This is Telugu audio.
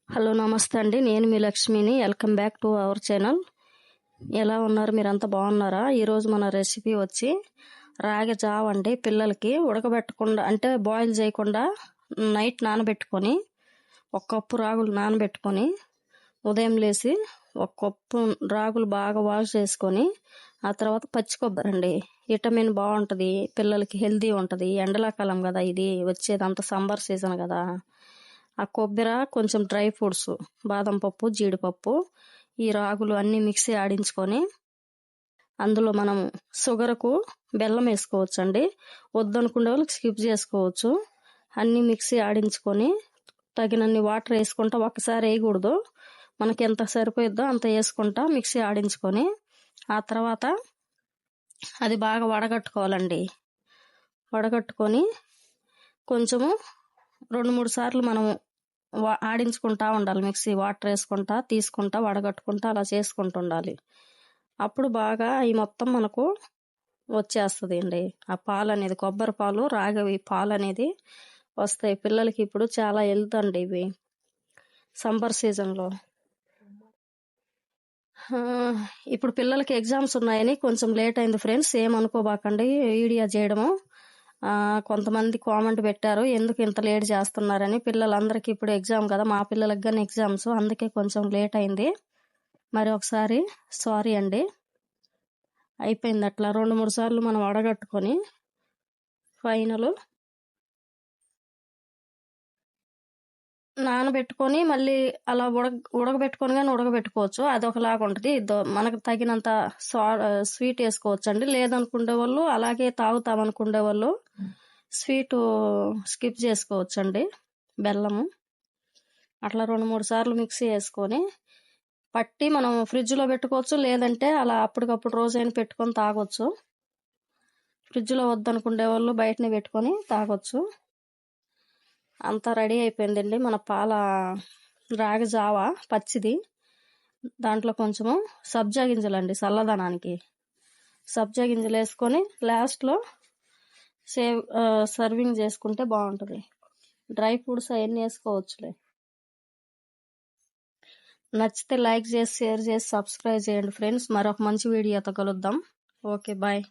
హలో నమస్తే అండి, నేను మీ లక్ష్మిని. Welcome back to our channel. ఎలా ఉన్నారు? మీరంతా బాగున్నారా? ఈరోజు మన రెసిపీ వచ్చి రాగి జావ అండి. పిల్లలకి ఉడకబెట్టకుండా అంటే బాయిల్ చేయకుండా నైట్ నానబెట్టుకొని ఒక కప్పు రాగులు నానబెట్టుకొని ఉదయం లేచి ఒక కప్పు రాగులు బాగా వాష్ చేసుకొని ఆ తర్వాత పచ్చి కొబ్బరి అండి. విటమిన్ బాగుంటుంది, పిల్లలకి హెల్తీ ఉంటుంది. ఎండలాకాలం కదా, ఇది వచ్చేదంతా సమ్మర్ సీజన్ కదా. ఆ కొబ్బరి, కొంచెం డ్రై ఫ్రూట్స్, బాదం పప్పు, జీడిపప్పు, ఈ రాగులు అన్నీ మిక్సీ ఆడించుకొని అందులో మనం షుగర్కు బెల్లం వేసుకోవచ్చు అండి. వద్దనుకునే వాళ్ళకి స్కిప్ చేసుకోవచ్చు. అన్నీ మిక్సీ ఆడించుకొని తగినన్ని వాటర్ వేసుకుంటా, ఒకసారి వేయకూడదు, మనకి ఎంత సరిపోయిద్దో అంత వేసుకుంటా మిక్సీ ఆడించుకొని ఆ తర్వాత అది బాగా వడగట్టుకోవాలండి. వడగట్టుకొని కొంచెము 2-3 సార్లు మనం ఆడించుకుంటా ఉండాలి. మిక్సీ వాటర్ వేసుకుంటా తీసుకుంటా వడగట్టుకుంటా అలా చేసుకుంటూ ఉండాలి. అప్పుడు బాగా ఈ మొత్తం మనకు వచ్చేస్తుంది అండి. ఆ పాలు అనేది, కొబ్బరి పాలు, రాగి పాలు అనేది వస్తాయి పిల్లలకి. ఇప్పుడు చాలా హెల్త్ అండి ఇవి సమ్మర్ సీజన్లో. ఇప్పుడు పిల్లలకి ఎగ్జామ్స్ ఉన్నాయని కొంచెం లేట్ అయింది ఫ్రెండ్స్, ఏమనుకోబాకండి వీడియో చేయడము. కొంతమంది కామెంట్ పెట్టారు ఎందుకు ఇంత లేట్ చేస్తున్నారని. పిల్లలందరికీ ఇప్పుడు ఎగ్జామ్ కదా, మా పిల్లలకి కానీ ఎగ్జామ్స్, అందుకే కొంచెం లేట్ అయింది. మరి ఒకసారి సారీ అండి. అయిపోయింది అట్లా 2-3 సార్లు మనం వడగట్టుకొని ఫైనల్ నానబెట్టుకొని మళ్ళీ అలా ఉడకబెట్టుకొని కానీ ఉడకబెట్టుకోవచ్చు. అది ఒకలాగా ఉంటుంది. మనకు తగినంత స్వీట్ వేసుకోవచ్చు అండి. లేదనుకునే వాళ్ళు, అలాగే తాగుతామనుకునే వాళ్ళు స్వీటు స్కిప్ చేసుకోవచ్చు అండి, బెల్లము. అట్లా 2-3 సార్లు మిక్సీ వేసుకొని పట్టి మనం ఫ్రిడ్జ్లో పెట్టుకోవచ్చు, లేదంటే అలా అప్పటికప్పుడు రోజైనా పెట్టుకొని తాగొచ్చు. ఫ్రిడ్జ్లో వద్దనుకునే వాళ్ళు బయటనే పెట్టుకొని తాగొచ్చు. అంతా రెడీ అయిపోయిందండి మన పాల రాగి జావ పచ్చిది. దాంట్లో కొంచెము సబ్జా గింజలండి, చల్లదనానికి సబ్జా గింజలు వేసుకొని లాస్ట్లో సర్వింగ్ చేసుకుంటే బాగుంటుంది. డ్రై ఫ్రూట్స్ అవన్నీ వేసుకోవచ్చులే. నచ్చితే లైక్ చేసి, షేర్ చేసి, సబ్స్క్రైబ్ చేయండి ఫ్రెండ్స్. మరొక మంచి వీడియోతో కలుద్దాం. Okay, bye.